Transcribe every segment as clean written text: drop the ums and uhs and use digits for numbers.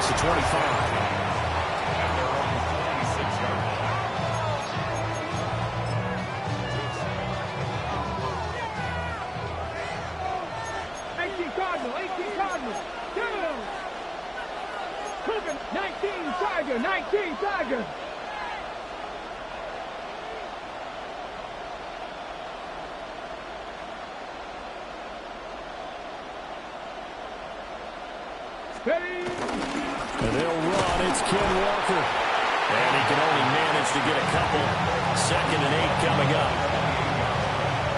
across the 25. 19 Tiger. Ready. And they'll run. It's Ken Walker. And he can only manage to get a couple. 2nd and 8 coming up.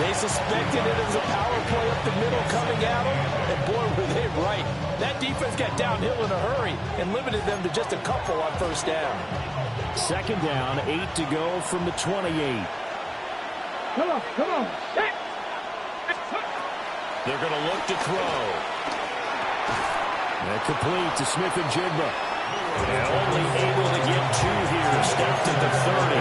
They suspected it as a power play up the middle coming at them, and boy, were they right. That defense got downhill in a hurry and limited them to just a couple on 1st down. 2nd down, 8 to go from the 28. Come on, come on. They're going to look to throw. And complete to Smith and Jigba. And only able to get 2 here, stopped at the 30.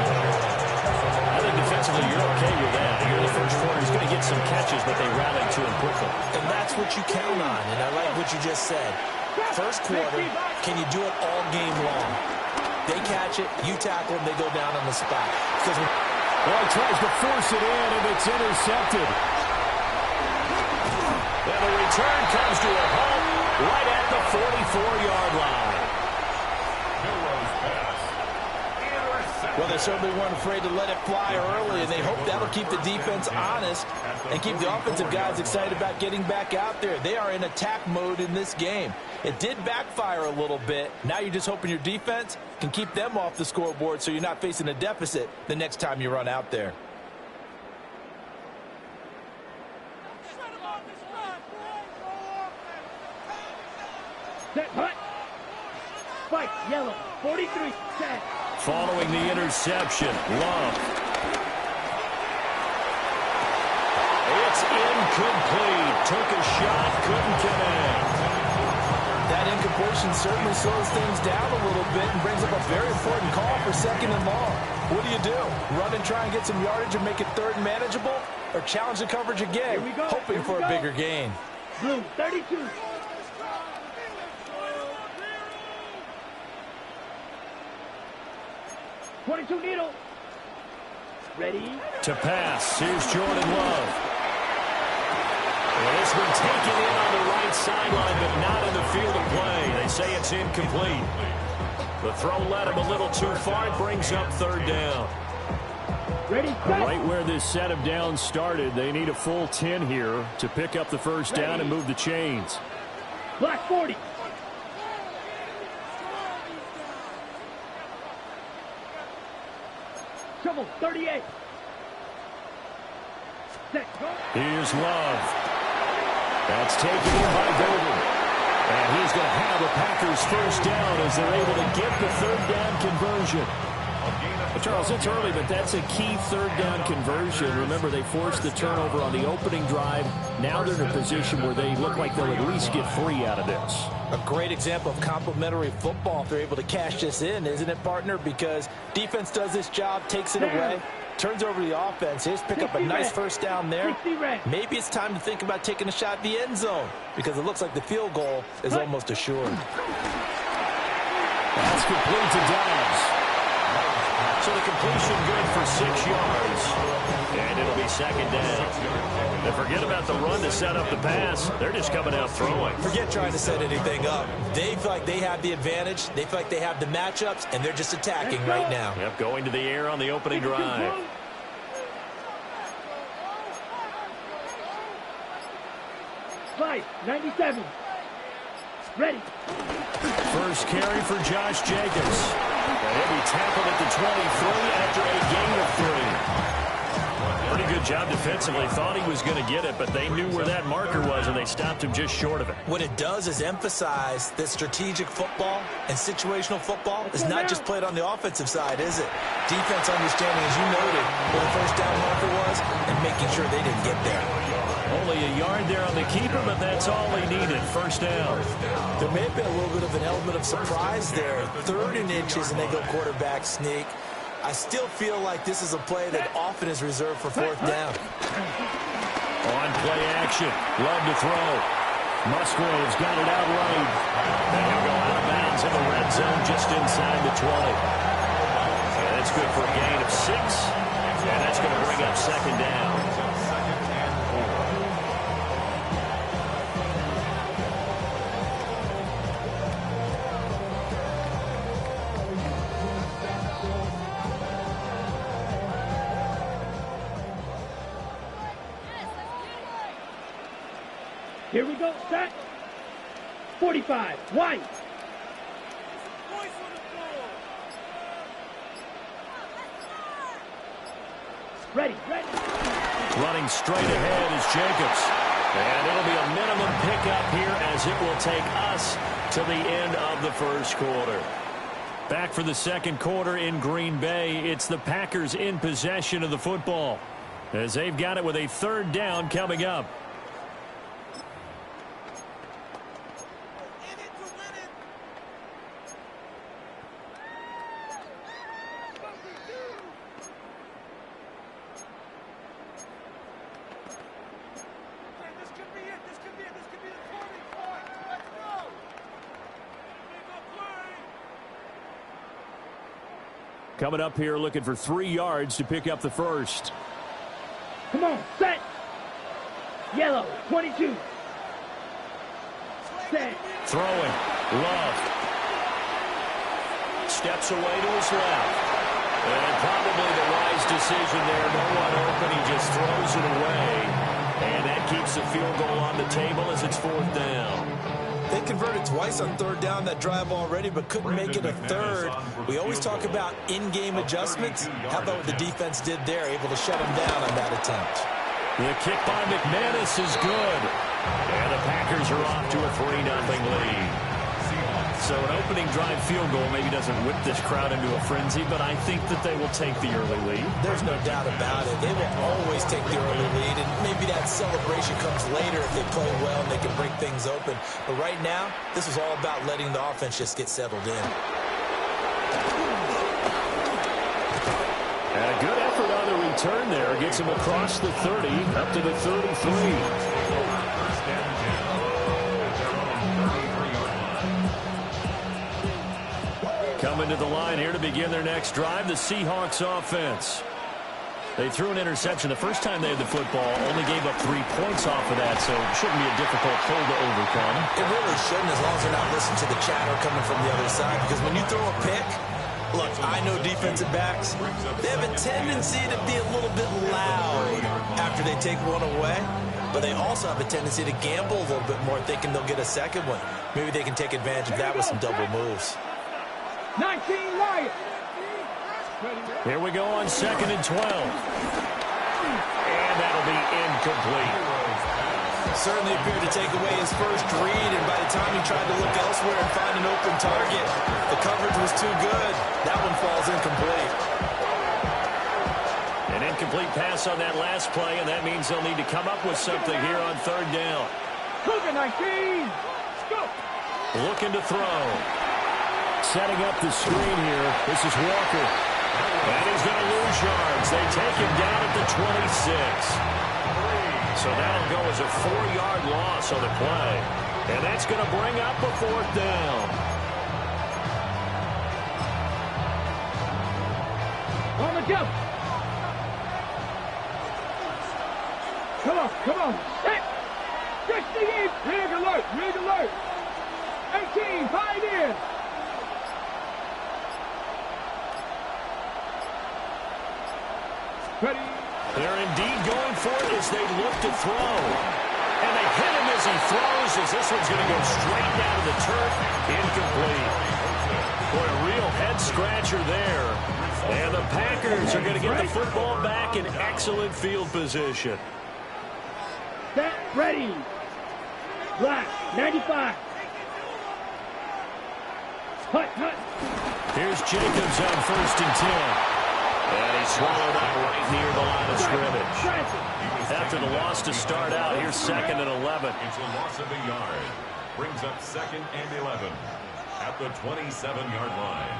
I think defensively you're okay with that. Here in the first quarter, he's going to get some catches, but they rallied to him quickly. And that's what you count on, and I like what you just said. First quarter, can you do it all game long? They catch it, you tackle them, they go down on the spot. Because well, he tries to force it in, and it's intercepted. And the return comes to a halt right at the 44-yard line. Well, they certainly weren't afraid to let it fly early, and they hope that'll keep the defense honest and keep the offensive guys excited about getting back out there. They are in attack mode in this game. It did backfire a little bit. Now you're just hoping your defense can keep them off the scoreboard so you're not facing a deficit the next time you run out there. Set, hut. Spike, yellow, 43, set. Following the interception, Love. It's incomplete. Took a shot, couldn't connect. That incompletion certainly slows things down a little bit and brings up a very important call for 2nd and long. What do? Run and try and get some yardage and make it 3rd and manageable? Or challenge the coverage again, hoping for a bigger gain? Blue, 32. .22 needle. Ready. To pass. Here's Jordan Love. Well, it's been taken in on the right sideline, but not in the field of play. They say it's incomplete. The throw led him a little too far. It brings up 3rd down. Ready, right where this set of downs started, they need a full 10 here to pick up the 1st down and move the chains. Black 40. Trouble, 38. Set, go. Here's Love. That's taken in by Golden. And he's going to have a Packers 1st down as they're able to get the 3rd down conversion. Well, Charles, it's early, but that's a key 3rd down conversion. Remember, they forced the turnover on the opening drive. Now they're in a position where they look like they'll at least get 3 out of this. A great example of complementary football if they're able to cash this in, isn't it, partner? Because defense does this job, takes it away, turns over the offense. Here's pick up a nice 1st down there. Maybe it's time to think about taking a shot at the end zone because it looks like the field goal is almost assured. That's complete to Dobbs. So the completion good for 6 yards. And it'll be 2nd down. And forget about the run to set up the pass. They're just coming out throwing. Forget trying to set anything up. They feel like they have the advantage. They feel like they have the matchups, and they're just attacking right now. Yep, going to the air on the opening drive. Five, 97. Ready. First carry for Josh Jacobs. And he'll be tackled at the 23 after a gain of 3. Pretty good job defensively. Thought he was going to get it, but they knew where that marker was, and they stopped him just short of it. What it does is emphasize that strategic football and situational football is not just played on the offensive side, is it? Defense understanding, as you noted, where the 1st down marker was and making sure they didn't get there. Only a yard there on the keeper, but that's all he needed. 1st down. There may have been a little bit of an element of surprise there. 3rd and inches, and they go quarterback sneak. I still feel like this is a play that often is reserved for 4th down. On play action. Love to throw. Musgrave's got it out right. And he'll go out of bounds at the zone just inside the 20. And that's good for a gain of 6. And that's going to bring up second down. Here we go, set. 45, wide. Ready. Running straight ahead is Jacobs. And it'll be a minimum pickup here as it will take us to the end of the first quarter. Back for the second quarter in Green Bay. It's the Packers in possession of the football as they've got it with a third down coming up. Coming up here looking for 3 yards to pick up the first. Come on, set. Yellow, 22. Set. Throwing. Love. Steps away to his left. And probably the wise decision there. No one open. He just throws it away. And that keeps the field goal on the table as it's 4th down. They converted twice on third down that drive already, but couldn't make it a third. We always talk about in-game adjustments. How about what the defense did there, able to shut them down on that attempt. The kick by McManus is good. And the Packers are off to a 3-0 lead. So an opening drive field goal maybe doesn't whip this crowd into a frenzy, but I think that they will take the early lead. There's no doubt about it. They will always take the early lead, and maybe that celebration comes later if they play well and they can break things open. But right now, this is all about letting the offense just get settled in. And a good effort on the return there. Gets him across the 30, up to the 33. Coming to the line here to begin their next drive, the Seahawks offense. They threw an interception the first time they had the football, only gave up 3 points off of that, so it shouldn't be a difficult hole to overcome. It really shouldn't, as long as they're not listening to the chatter coming from the other side, because when you throw a pick, look, I know defensive backs, they have a tendency to be a little bit loud after they take one away, but they also have a tendency to gamble a little bit more, thinking they'll get a second one. Maybe they can take advantage of that with some double moves. 19 Lions. Here we go on 2nd and 12. And that'll be incomplete. Certainly appeared to take away his first read, and by the time he tried to look elsewhere and find an open target, the coverage was too good. That one falls incomplete. An incomplete pass on that last play, and that means they'll need to come up with something here on 3rd down. Cougar 19. Go. Looking to throw. Setting up the screen here. This is Walker. And he's going to lose yards. They take him down at the 26. So that'll go as a 4-yard loss on the play. And that's going to bring up a 4th down. On the jump. Come on. Set. Stretch the game. Rig alert. 18, 5 in. Ready. They're indeed going for it as they look to throw. And they hit him as he throws, as this one's going to go straight down to the turf. Incomplete. Boy, a real head-scratcher there. And the Packers are going to get the football back in excellent field position. Set, ready. Black, 95. Hut. Here's Jacobs on 1st and 10. And he swallowed up right near the line of scrimmage. After the loss to start out, here's 2nd and 11. It's a loss of a yard. Brings up 2nd and 11 at the 27-yard line.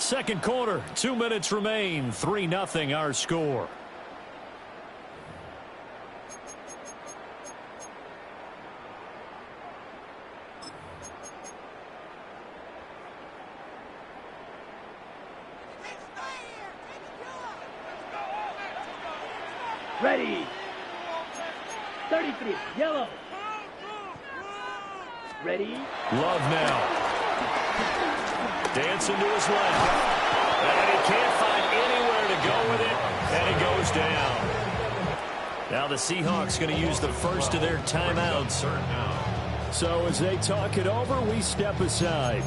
Second quarter, 2 minutes remain. 3-0 our score. Ready. 33, yellow. Ready. Love now. Dancing to his left. And he can't find anywhere to go with it. And it goes down. Now the Seahawks going to use the first of their timeouts. So as they talk it over, we step aside.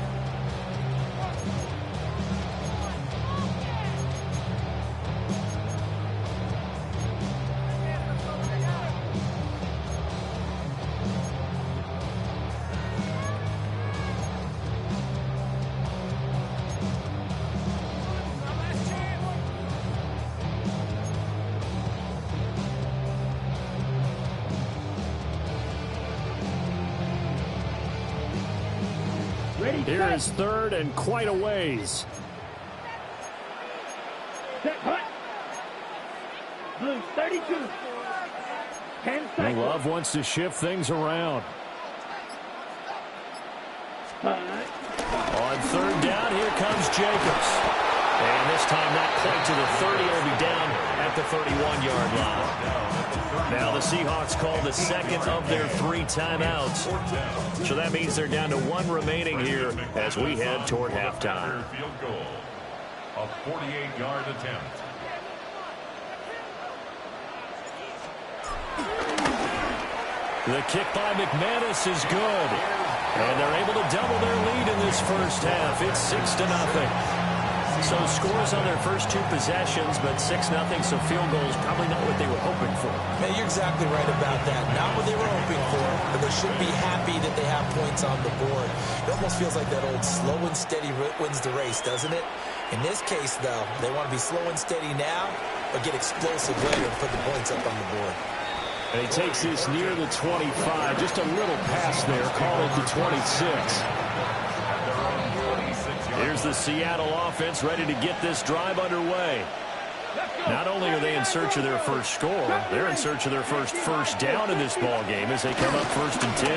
Here is third and quite a ways. Set, hut. Blue 32. 10 seconds. Love wants to shift things around. On third down, here comes Jacobs. And this time not quite to the 30. It'll be down at the 31-yard line. Now the Seahawks call the second of their 3 timeouts. So that means they're down to 1 remaining here as we head toward halftime. Field goal. A 48-yard attempt. The kick by McManus is good. And they're able to double their lead in this first half. It's 6-0. So scores on their first 2 possessions, but 6-0, so field goals probably not what they were hoping for. Man, you're exactly right about that. Not what they were hoping for, but they should be happy that they have points on the board. It almost feels like that old slow and steady wins the race, doesn't it? In this case, though, they want to be slow and steady now, but get explosive later and put the points up on the board. And he takes this near the 25. Just a little pass there. Call it the 26. Here's the Seattle offense ready to get this drive underway. Not only are they in search of their first score, they're in search of their first down in this ball game as they come up 1st and 10.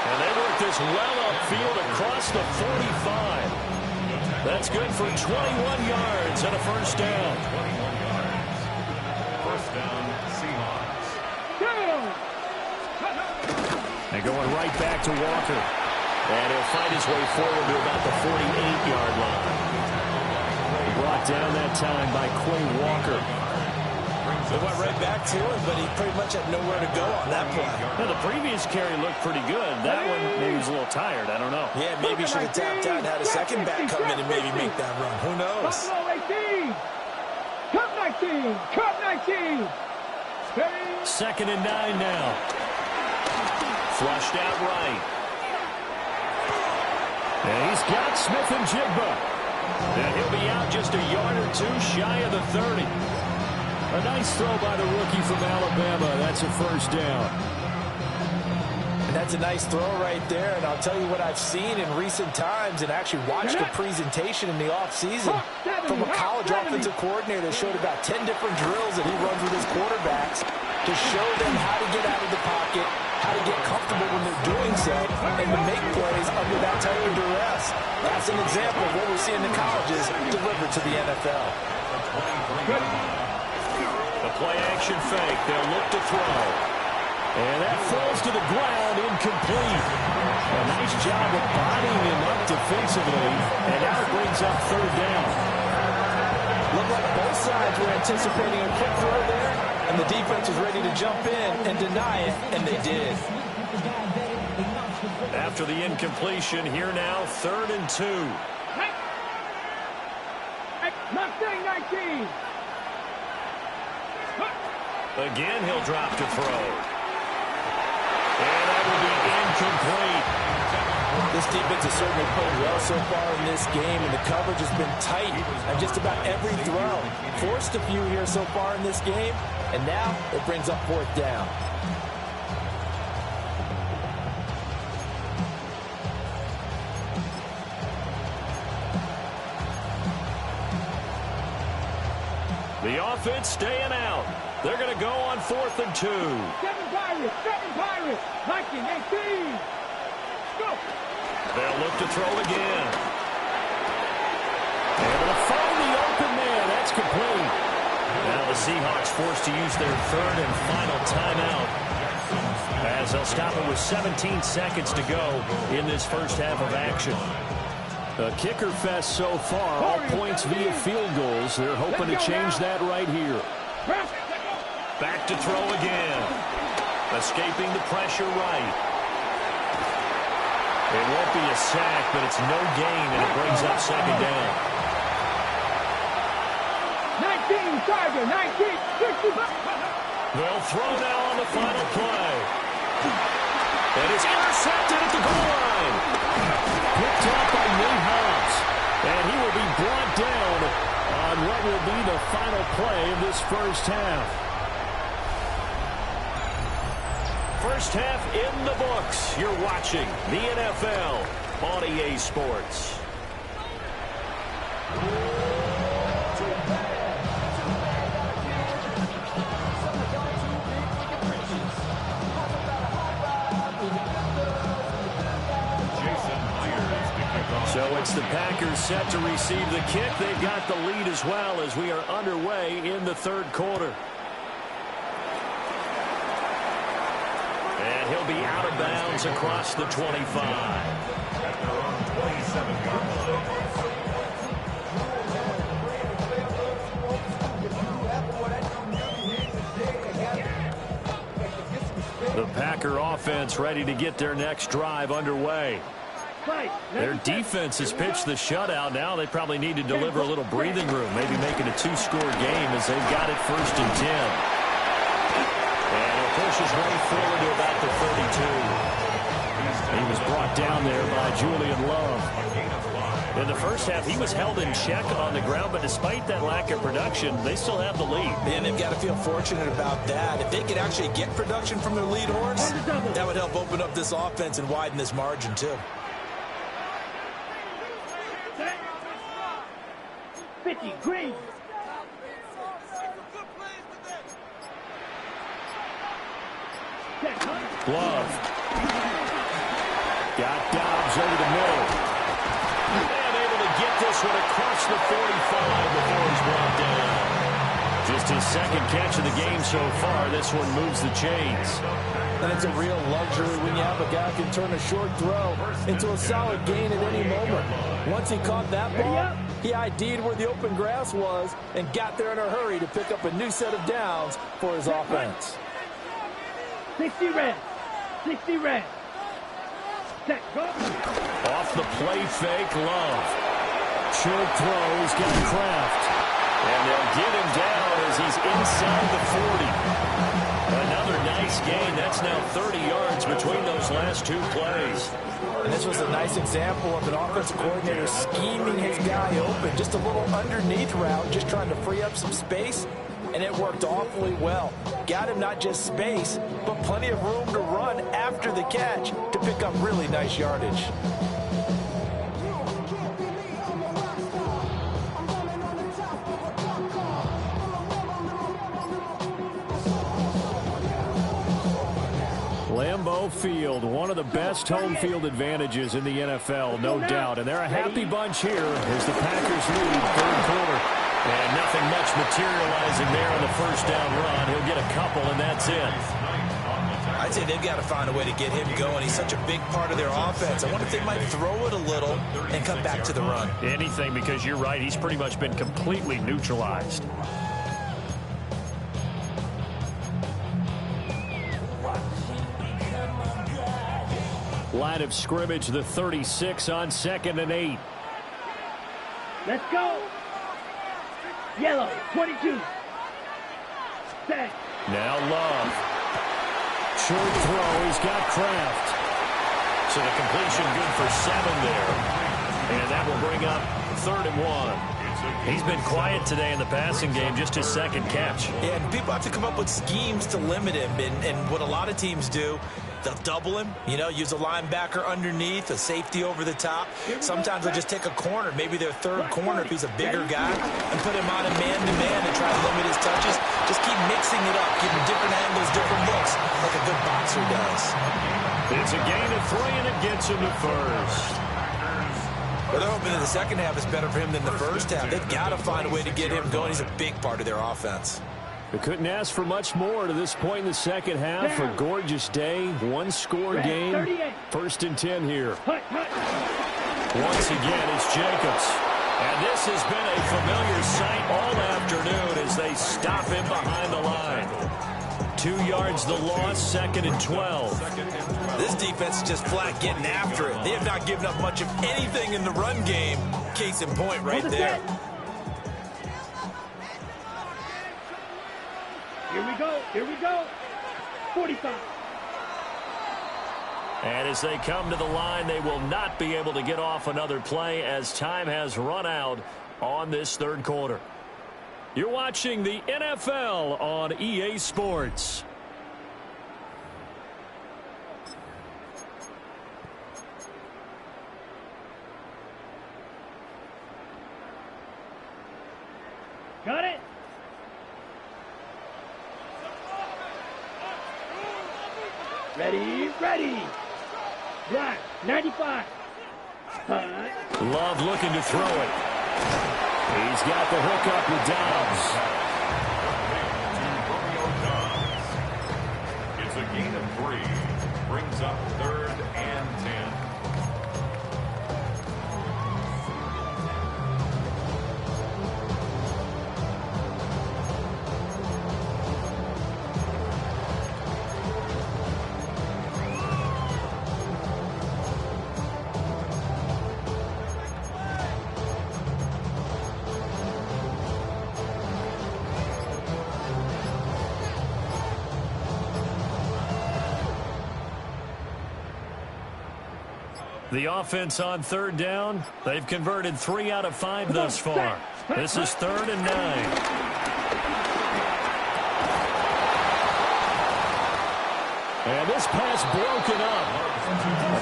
And they work this well upfield across the 45. That's good for 21 yards and a first down. First down, Seahawks. And going right back to Walker. And he'll find his way forward to about the 48-yard line. Brought down that time by Quay Walker. They went right back to him, but he pretty much had nowhere to go on that play. Now, the previous carry looked pretty good. That one, maybe was a little tired. I don't know. Yeah, maybe he should have tapped out and had a second back come in and maybe make that run. Who knows? Buffalo 18. Cup 19. Cup 19. Steady. 2nd and 9 now. Flushed out right. And he's got Smith and Jigba. And he'll be out just a yard or 2 shy of the 30. A nice throw by the rookie from Alabama. That's a first down. And that's a nice throw right there. And I'll tell you what I've seen in recent times and actually watched a presentation in the offseason from a college offensive coordinator that showed about 10 different drills that he runs with his quarterbacks to show them how to get out of the pocket, how to get comfortable when they're doing so, and to make plays under that type of duress. That's an example of what we see in the colleges delivered to the NFL. The play action fake. They'll look to throw. And that falls to the ground, incomplete. A nice job of bodying him up defensively, and now it brings up 3rd down. Looked like both sides were anticipating a quick throw there, and the defense was ready to jump in and deny it, and they did. After the incompletion, here now, 3rd and 2. Mustang 19. Again, he'll drop to throw. And that will be incomplete. This defense has certainly played well so far in this game, and the coverage has been tight on just about every throw. Forced a few here so far in this game, and now it brings up 4th down. offense staying out. They're going to go on 4th and 2. 7 Pirates, 1918. Go. They'll look to throw again. Able to find the open man. That's complete. Now the Seahawks forced to use their 3rd and final timeout, as they'll stop it with 17 seconds to go in this first half of action. A kicker fest so far, all points via field goals. They're hoping to change that right here. Back to throw again. Escaping the pressure right. It won't be a sack, but it's no gain, and it brings up 2nd down. 19 Tiger, 1965. They'll throw now on the final play. And it's intercepted at the goal line. Picked up by Nate Hobbs. And he will be brought down on what will be the final play of this first half. First half in the books. You're watching the NFL on EA Sports. So it's the Packers set to receive the kick. They've got the lead as well as we are underway in the 3rd quarter. And he'll be out of bounds across the 25. At their own 27-yard line. The Packer offense ready to get their next drive underway. Their defense has pitched the shutout. Now they probably need to deliver a little breathing room, maybe make it a 2-score game as they've got it 1st and 10. And he'll push his way forward to about the 32. He was brought down there by Julian Love. In the first half, he was held in check on the ground, but despite that lack of production, they still have the lead. And they've got to feel fortunate about that. If they could actually get production from their lead horse, that would help open up this offense and widen this margin, too. 50 Green. Love. Got Dobbs over the middle. And able to get this one across the 45 before he's brought down. Just his 2nd catch of the game so far. This one moves the chains. And it's a real luxury when you have a guy who can turn a short throw into a solid gain at any moment. Once he caught that ball, he ID'd where the open grass was and got there in a hurry to pick up a new set of downs for his offense. 60 red. 60 red. Set, go. Off the play fake, Love. Short throw, he's got Kraft. And they'll get him down as he's inside the 40. Another nice gain. That's now 30 yards between those last 2 plays. And this was a nice example of an offensive coordinator scheming his guy open. Just a little underneath route, just trying to free up some space. And it worked awfully well. Got him not just space, but plenty of room to run after the catch to pick up really nice yardage. Lambeau Field, one of the best home field advantages in the NFL, no doubt. And they're a happy bunch here as the Packers lead 3rd quarter. And nothing much materializing there on the first down run. He'll get a couple, and that's it. I'd say they've got to find a way to get him going. He's such a big part of their offense. I wonder if they might throw it a little and come back to the run. Anything, because you're right. He's pretty much been completely neutralized. Line of scrimmage, the 36 on 2nd and 8. Let's go. Yellow, 22. Set. Now Love. Short throw, he's got Kraft. So the completion good for 7 there. And that will bring up 3rd and 1. He's been quiet today in the passing game, just his 2nd catch. Yeah, and people have to come up with schemes to limit him. And what a lot of teams do They'll double him, you know, use a linebacker underneath, a safety over the top. Sometimes they'll just take a corner, maybe their third corner if he's a bigger guy, and put him on a man-to-man and try to limit his touches. Just keep mixing it up, give him different angles, different looks, like a good boxer does. It's a gain of 3, and it gets him to first. Well, they're hoping that the second half is better for him than the first half. They've got to find a way to get him going. He's a big part of their offense. We couldn't ask for much more to this point in the second half. A gorgeous day, one-score game. 1st and 10 here. Once again, it's Jacobs. And this has been a familiar sight all afternoon as they stop him behind the line. 2 yards the loss, 2nd and 12. This defense is just flat getting after it. They have not given up much of anything in the run game. Case in point right there. Here we go. 45. And as they come to the line, they will not be able to get off another play as time has run out on this 3rd quarter. You're watching the NFL on EA Sports. Got it. Ready. Black, 95. Love looking to throw it. He's got the hook up with Dobbs. It's a gain of 3. Brings up 3rd and 10. The offense on 3rd down. They've converted 3 out of 5 thus far. This is 3rd and 9. And this pass broken up.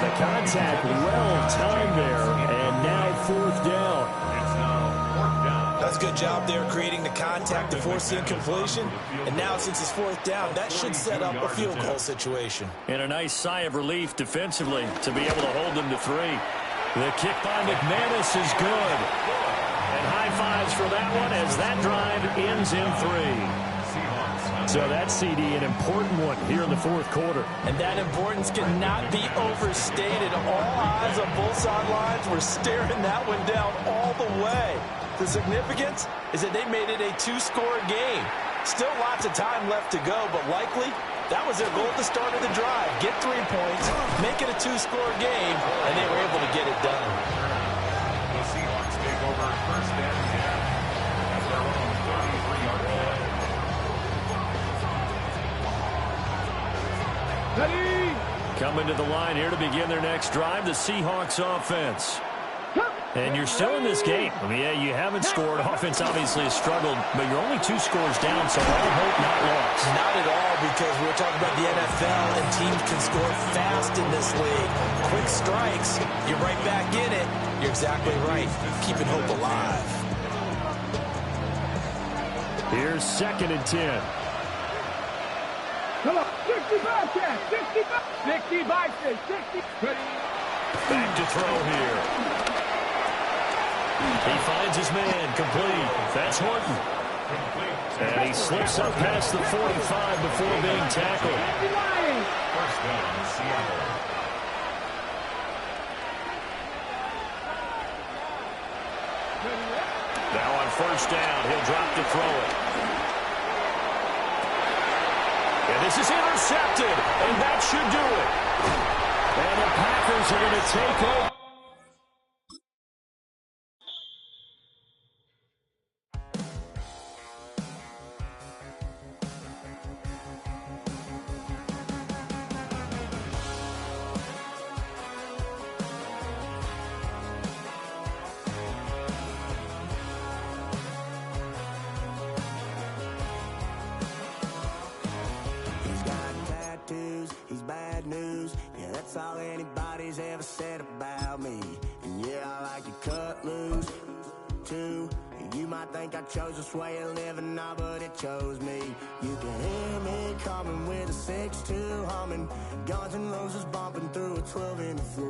The contact well timed there. And now 4th down. It's now 4th down. That's a good job there creating the contact to force the incompletion. And now since it's 4th down, that should set up a field goal situation. And a nice sigh of relief defensively to be able to hold them to 3. The kick by McManus is good. And high fives for that one as that drive ends in 3. So that CD, an important one here in the 4th quarter. And that importance cannot be overstated. All eyes on both sidelines were staring that one down all the way. The significance is that they made it a 2-score game. Still lots of time left to go, but likely that was their goal at the start of the drive. Get 3 points, make it a 2-score game, and they were able to get it done. The Seahawks take over 1st and 10 at their own 33-yard line. Ready. Coming to the line here to begin their next drive, the Seahawks offense. And you're still in this game. I mean, yeah, you haven't scored. Offense obviously has struggled, but you're only 2 scores down, so all hope not lost. Not at all, because we're talking about the NFL, and teams can score fast in this league. Quick strikes, you're right back in it. You're exactly right. Keeping hope alive. Here's 2nd and 10. Come on. 65, 65, 60. Ready. Back to throw here. He finds his man, complete. That's Horton. And he slips up past the 45 before being tackled. 1st down, Seattle. Now on 1st down, he'll drop to throw it. And this is intercepted, and that should do it. And the Packers are going to take over. He's bad news. anybody's ever said about me. And yeah, I like to cut loose, too. You might think I chose this way of living, nah, but it chose me. You can hear me coming with a 6-2 humming, Guns N' Roses bumping through a 12 in the floor.